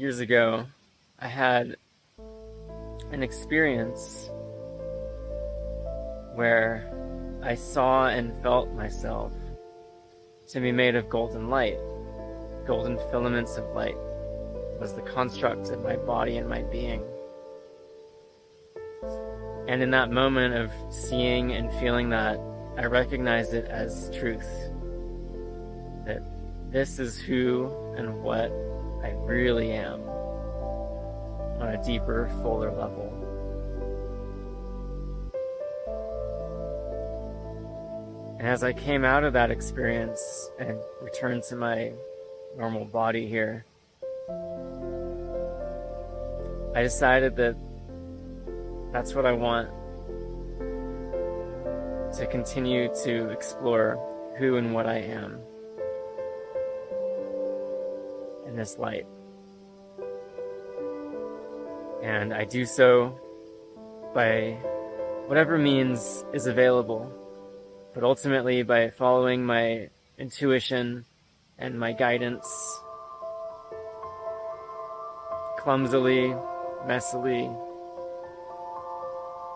Years ago, I had an experience where I saw and felt myself to be made of golden light. Golden filaments of light was the construct of my body and my being. And in that moment of seeing and feeling that, I recognized it as truth. That this is who and what I really am on a deeper, fuller level. And as I came out of that experience and returned to my normal body here, I decided that that's what I want, to continue to explore who and what I am in this light. And I do so by whatever means is available, but ultimately by following my intuition and my guidance, clumsily, messily,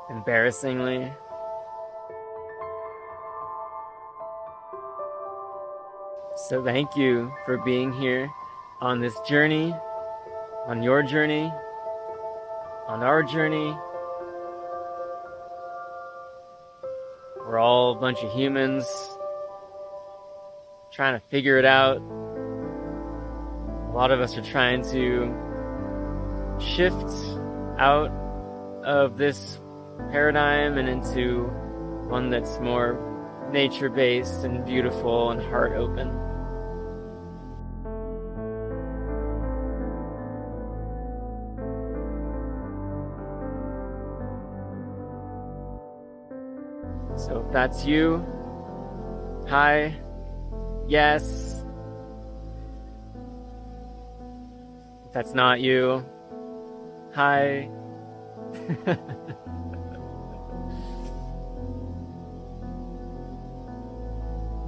embarrassingly. So thank you for being here on this journey, on your journey, on our journey. We're all a bunch of humans trying to figure it out. A lot of us are trying to shift out of this paradigm and into one that's more nature-based and beautiful and heart-open. So if that's you, hi, yes. If that's not you, hi.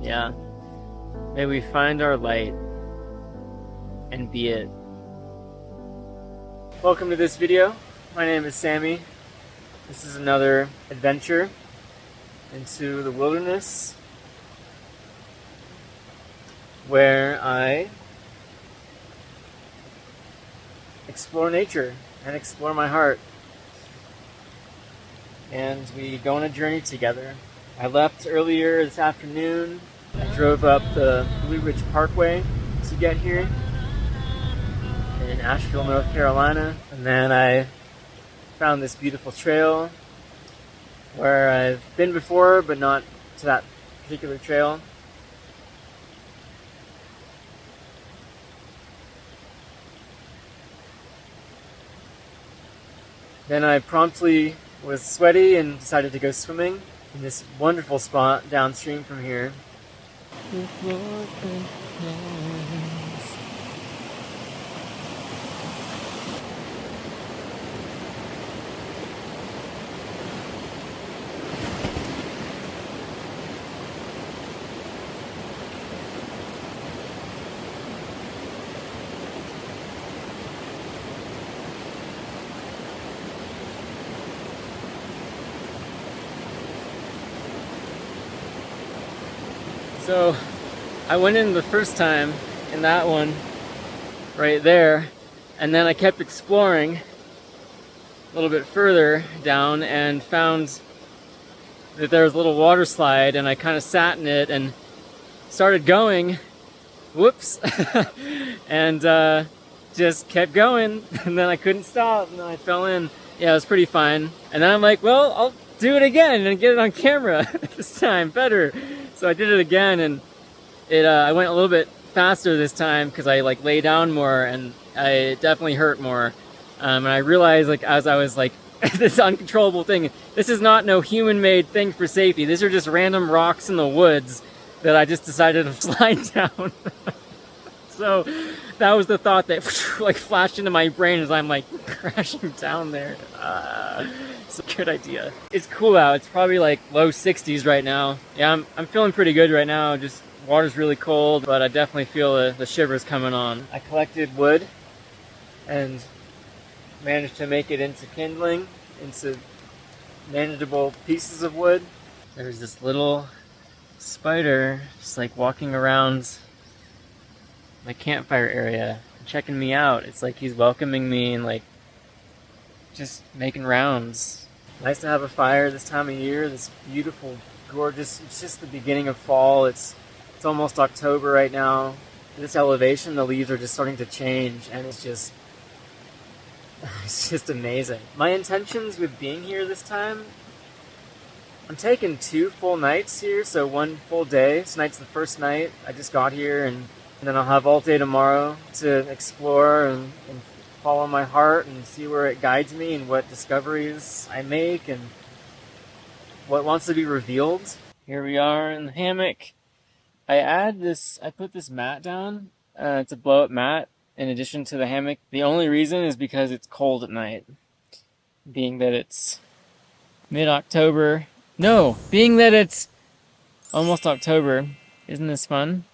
Yeah. May we find our light and be it. Welcome to this video. My name is Sammy. This is another adventure into the wilderness where I explore nature and explore my heart, and we go on a journey together. I left earlier this afternoon. I drove up the Blue Ridge Parkway to get here in Asheville, North Carolina, and then I found this beautiful trail where I've been before, but not to that particular trail. Then I promptly was sweaty and decided to go swimming in this wonderful spot downstream from here. So I went in the first time in that one right there, and then I kept exploring a little bit further down and found that there was a little water slide, and I kind of sat in it and started going, whoops, and just kept going, and then I couldn't stop, and then I fell in. Yeah, it was pretty fun. And then I'm like, well, I'll do it again and get it on camera this time better. So I did it again, and I went a little bit faster this time because I lay down more, and it definitely hurt more. And I realized as I was this uncontrollable thing, this is not no human-made thing for safety. These are just random rocks in the woods that I just decided to slide down. So that was the thought that flashed into my brain as I'm crashing down there. It's a good idea. It's cool out. It's probably low 60s right now. Yeah, I'm feeling pretty good right now. Just water's really cold, but I definitely feel the shivers coming on. I collected wood and managed to make it into kindling, into manageable pieces of wood. There's this little spider just like walking around my campfire area, checking me out. It's like he's welcoming me and like just making rounds. Nice to have a fire this time of year, this beautiful, gorgeous, it's just the beginning of fall. It's almost October right now. This elevation, the leaves are just starting to change, and it's just amazing. My intentions with being here this time, I'm taking 2 full nights here, so 1 full day. Tonight's the first night. I just got here, and then I'll have all day tomorrow to explore and follow my heart and see where it guides me and what discoveries I make and what wants to be revealed. Here we are in the hammock. I put this mat down. It's a blow-up mat in addition to the hammock. The only reason is because it's cold at night. Being that it's mid-October. No, being that it's almost October. Isn't this fun?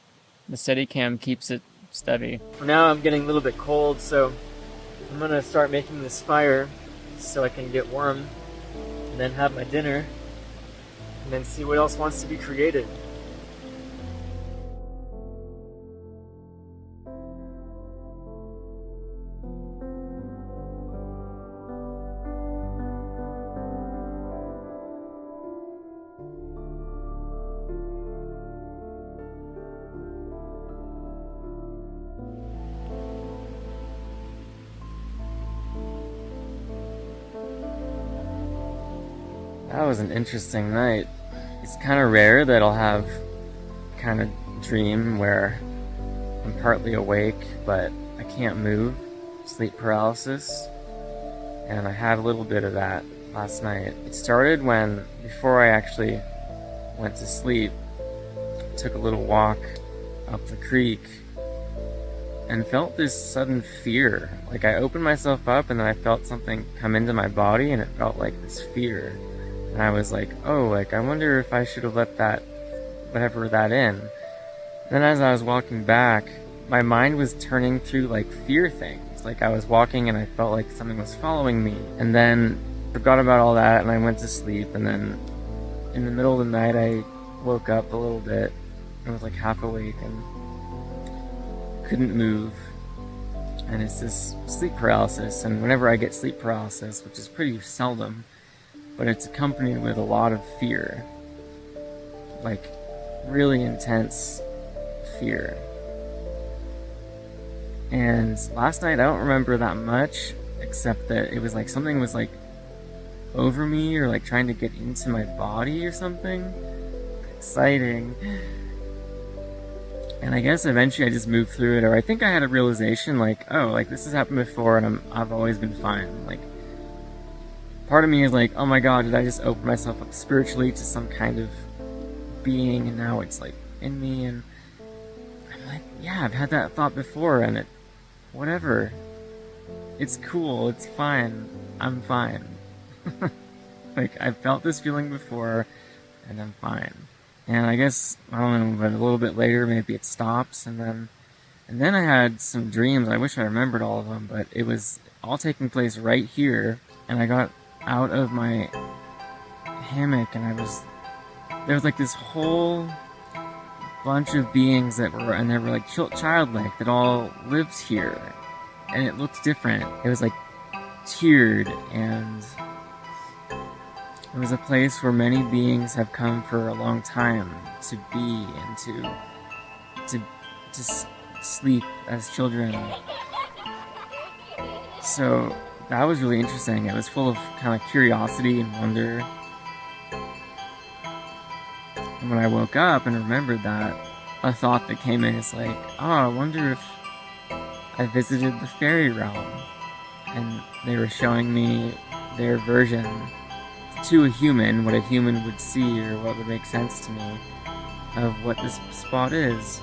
The Steadicam keeps it steady. For now, I'm getting a little bit cold, so I'm gonna start making this fire so I can get warm, and then have my dinner, and then see what else wants to be created. That was an interesting night. It's kind of rare that I'll have kind of dream where I'm partly awake, but I can't move, sleep paralysis, and I had a little bit of that last night. It started when, before I actually went to sleep, I took a little walk up the creek and felt this sudden fear. Like I opened myself up and then I felt something come into my body and it felt like this fear. And I was like, oh, like I wonder if I should have let that, whatever that in. And then as I was walking back, my mind was turning through like fear things. Like I was walking and I felt like something was following me. And then forgot about all that and I went to sleep. And then in the middle of the night, I woke up a little bit. I was like half awake and couldn't move. And it's this sleep paralysis. And whenever I get sleep paralysis, which is pretty seldom, but it's accompanied with a lot of fear. Like really intense fear. And last night I don't remember that much, except that it was like something was like over me or like trying to get into my body or something. Exciting. And I guess eventually I just moved through it, or I think I had a realization like, oh, like this has happened before and I've always been fine. Like part of me is like, oh my god, did I just open myself up spiritually to some kind of being and now it's like in me? And I'm like, yeah, I've had that thought before and it, whatever. It's cool, it's fine, I'm fine. Like, I've felt this feeling before and I'm fine. And I guess, I don't know, but a little bit later maybe it stops and then I had some dreams. I wish I remembered all of them, but it was all taking place right here, and I got out of my hammock and there was like this whole bunch of beings that were, and they were like childlike, that all lived here, and it looked different. It was like tiered, and it was a place where many beings have come for a long time to be and to sleep as children. So that was really interesting. It was full of kind of curiosity and wonder. And when I woke up and remembered that, a thought that came in is like, oh, I wonder if I visited the fairy realm. And they were showing me their version to a human, what a human would see or what would make sense to me of what this spot is.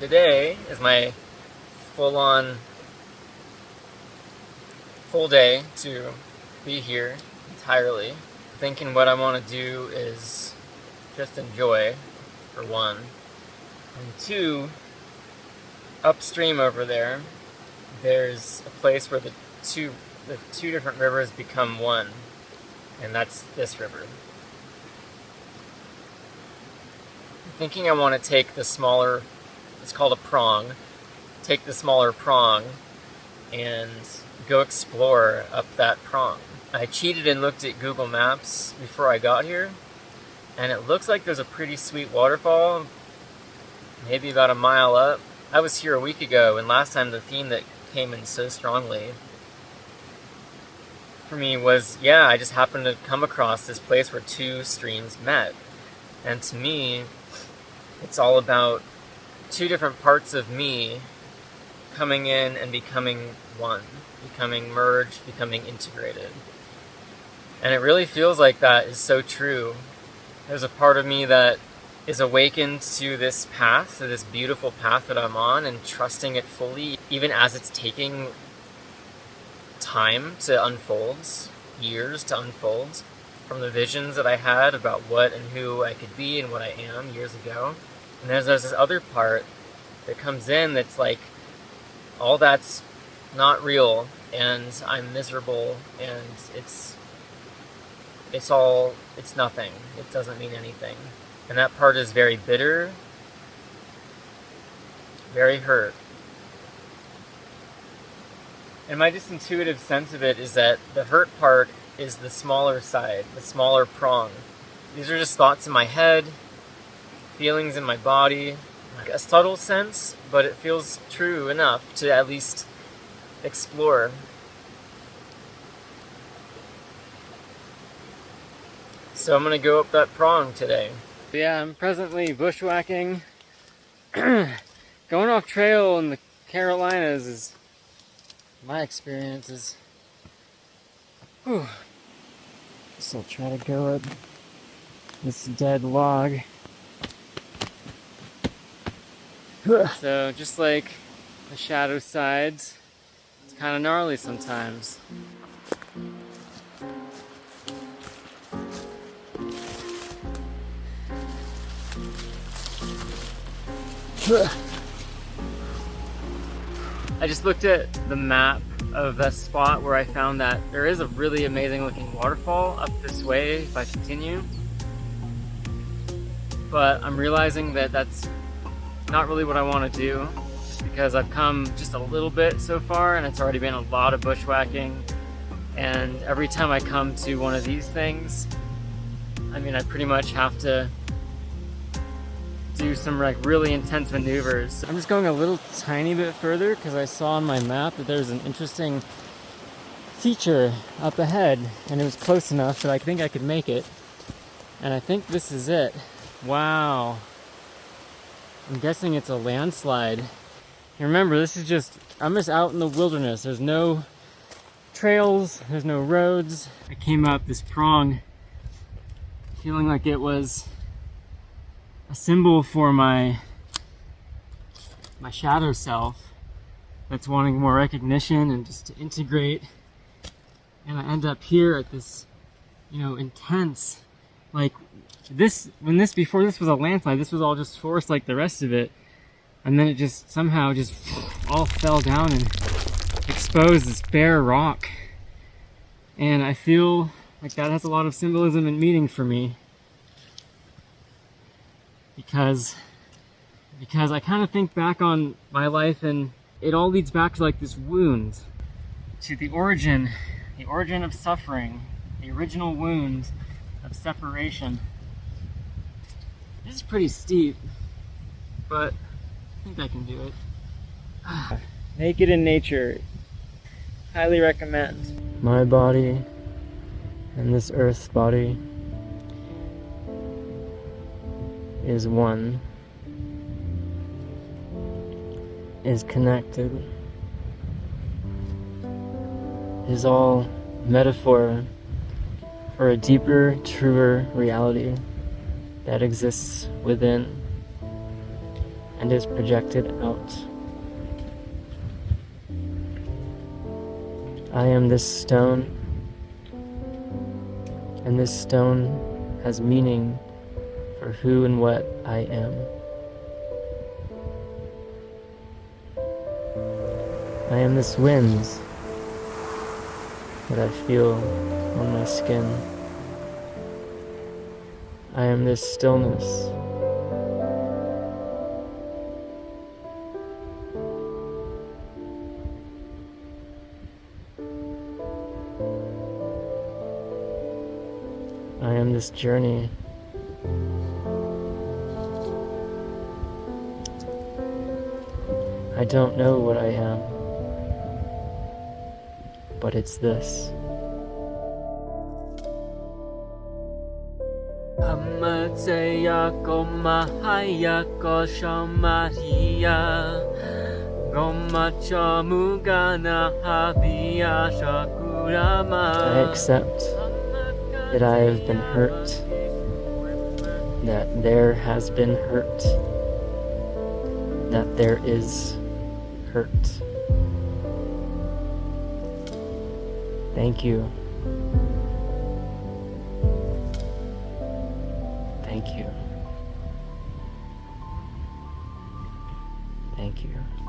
Today is my full-on, full day to be here entirely. Thinking what I want to do is just enjoy, for one. And two, upstream over there, there's a place where the two different rivers become one, and that's this river. I'm thinking I want to take the smaller, it's called a prong, take the smaller prong and go explore up that prong. I cheated and looked at Google Maps before I got here, and it looks like there's a pretty sweet waterfall, maybe about a mile up. I was here a week ago, and last time the theme that came in so strongly for me was, yeah, I just happened to come across this place where two streams met. And to me, it's all about two different parts of me coming in and becoming one, becoming merged, becoming integrated. And it really feels like that is so true. There's a part of me that is awakened to this path, to this beautiful path that I'm on, and trusting it fully, even as it's taking time to unfold, years to unfold, from the visions that I had about what and who I could be and what I am years ago. And there's this other part that comes in that's like, all that's not real, and I'm miserable, and it's nothing. It doesn't mean anything. And that part is very bitter, very hurt. And my just intuitive sense of it is that the hurt part is the smaller side, the smaller prong. These are just thoughts in my head, feelings in my body, like a subtle sense, but it feels true enough to at least explore. So I'm going to go up that prong today. Yeah, I'm presently bushwhacking. Going off trail in the Carolinas is, my experience is, whew. Guess I'll try to go up this dead log. So just like the shadow sides, it's kind of gnarly sometimes. I just looked at the map of the spot where I found that there is a really amazing looking waterfall up this way if I continue. But I'm realizing that that's not really what I want to do, just because I've come just a little bit so far and it's already been a lot of bushwhacking. And every time I come to one of these things, I mean, I pretty much have to do some like really intense maneuvers. I'm just going a little tiny bit further because I saw on my map that there's an interesting feature up ahead, and it was close enough that I think I could make it. And I think this is it. Wow. I'm guessing it's a landslide. And remember, this is just, I'm just out in the wilderness. There's no trails, there's no roads. I came up this prong feeling like it was a symbol for my shadow self that's wanting more recognition and just to integrate. And I end up here at this, intense, like before this was a landslide, this was all just forest like the rest of it. And then it just somehow just all fell down and exposed this bare rock. And I feel like that has a lot of symbolism and meaning for me. Because I kind of think back on my life, and it all leads back to like this wound, to the origin of suffering, the original wound of separation. This is pretty steep, but I think I can do it. Naked in nature, highly recommend. My body and this earth body is one, is connected, is all metaphor for a deeper, truer reality that exists within and is projected out. I am this stone, and this stone has meaning for who and what I am. I am this wind that I feel on my skin. I am this stillness. I am this journey. I don't know what I am, but it's this. Amatseya komahaya koshamaria Gomachamugana habia shakurama. I accept that I have been hurt, that there has been hurt, that there is hurt. Thank you. Thank you. Thank you.